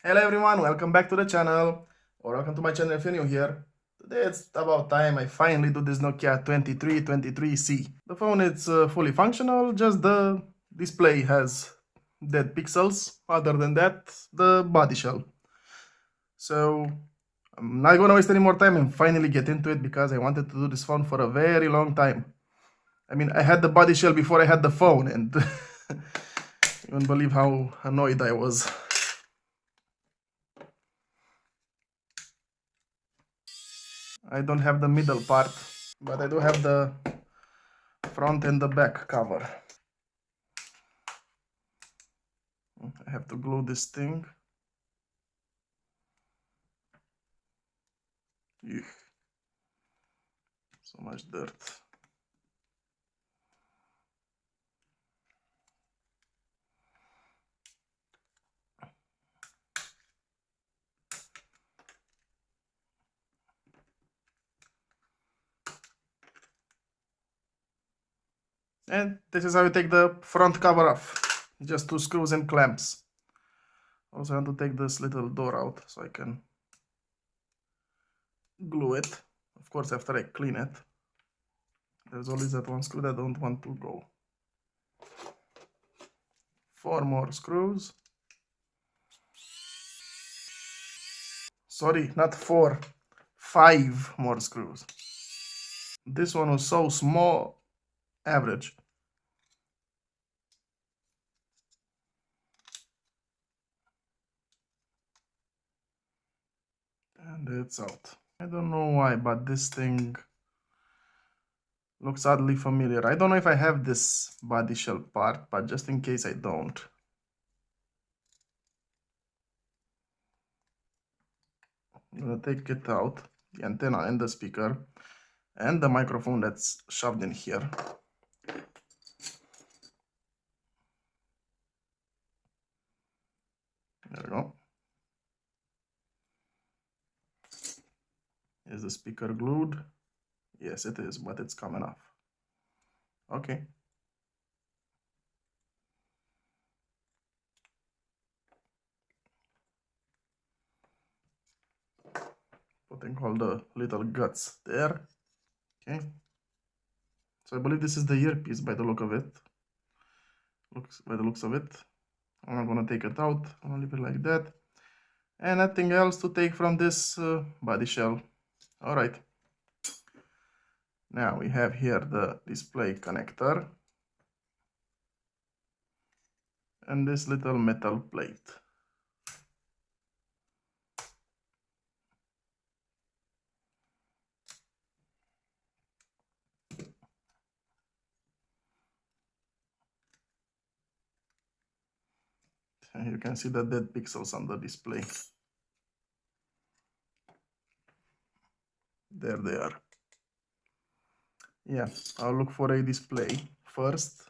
Hello everyone, welcome back to the channel, or welcome to my channel if you're new here. Today it's about time I finally do this Nokia 2323C. The phone is fully functional, just the display has dead pixels. Other than that, the body shell. So I'm not gonna waste any more time and finally get into it because I wanted to do this phone for a very long time. I mean, I had the body shell before I had the phone, and you won't believe how annoyed I was. I don't have the middle part, but I do have the front and the back cover. I have to glue this thing. Eugh. So much dirt. And this is how you take the front cover off. Just 2 screws and clamps. Also I want to take this little door out so I can glue it. Of course after I clean it. There's always that one screw that I don't want to go. 4 more screws. Sorry, not 4. 5 more screws. This one was so small. Average. And it's out. I don't know why, but this thing looks oddly familiar. I don't know if I have this body shell part, but just in case I don't. I'm gonna take it out, the antenna and the speaker, and the microphone that's shoved in here. There we go. Is the speaker glued? Yes, it is, but it's coming off. Okay. Putting all the little guts there. Okay. So I believe this is the earpiece by the look of it. By the looks of it. I'm not gonna take it out. I'm gonna leave it like that. And nothing else to take from this body shell. All right. Now we have here the display connector and this little metal plate. And you can see the dead pixels on the display. There they are. Yeah, I'll look for a display first.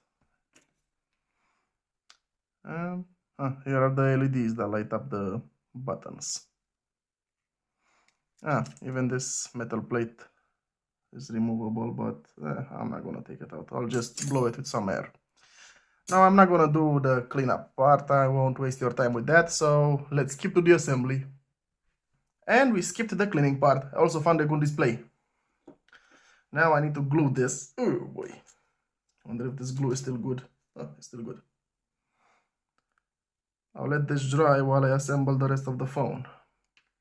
Here are the LEDs that light up the buttons. Even this metal plate is removable, but I'm not gonna take it out. I'll just blow it with some air. Now I'm not gonna do the cleanup part. I won't waste your time with that, so let's skip to the assembly. And we skipped the cleaning part. I also found a good display. Now I need to glue this. Oh boy. I wonder if this glue is still good. Oh, it's still good. I'll let this dry while I assemble the rest of the phone.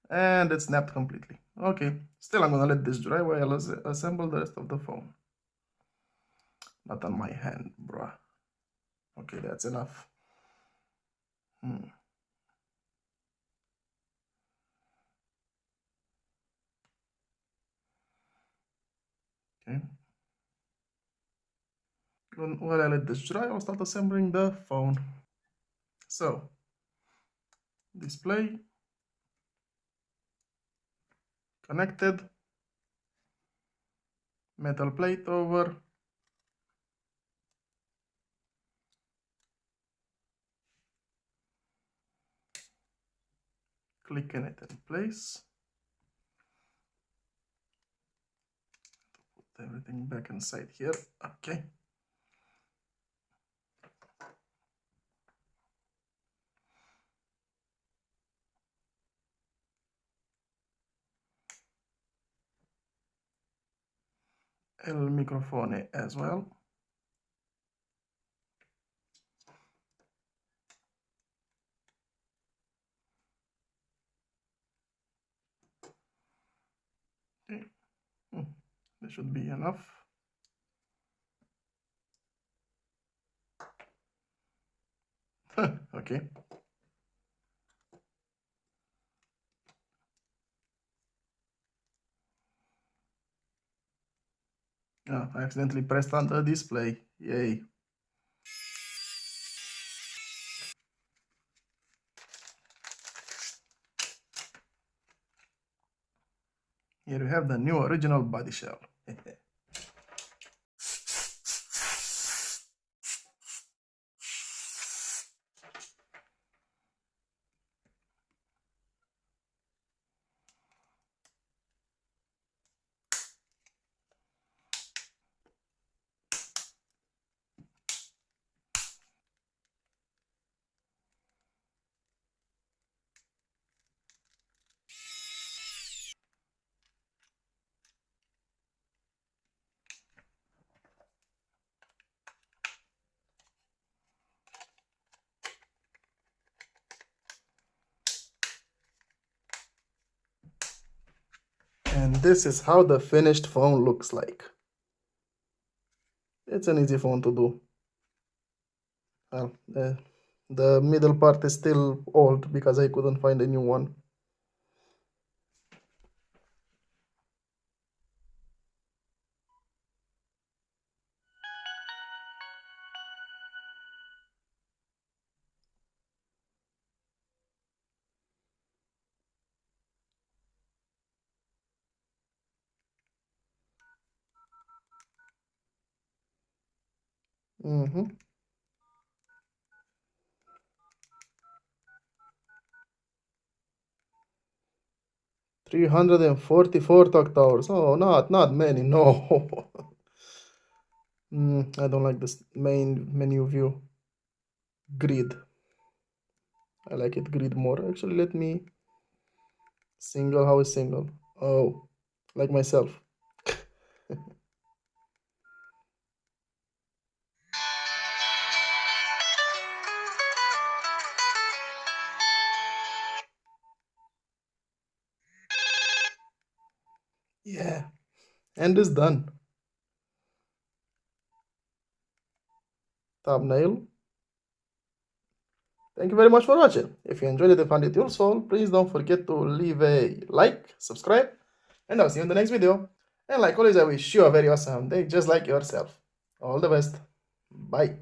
And it snapped completely. Okay, still I'm gonna let this dry while I assemble the rest of the phone. Not on my hand, bruh. Okay, that's enough. Okay. While I let this dry, I'll start assembling the phone. So, display connected, metal plate over, clicking it in place. Put everything back inside here. Okay. el microphone as well. Okay. This should be enough. Okay. Oh, I accidentally pressed on the display. Yay. Here we have the new original body shell. And this is how the finished phone looks like. It's an easy phone to do. Well, the middle part is still old because I couldn't find a new one. Mm-hmm. 344 talk towers. Oh, not many. No. I don't like this main menu view. Grid. I like it grid more. Actually, let me single. How is single? Oh, like myself. Yeah, and it's done. Thumbnail. Thank you very much for watching. If you enjoyed it and found it useful, please don't forget to leave a like, subscribe, and I'll see you in the next video. And like always, I wish you a very awesome day, just like yourself. All the best. Bye.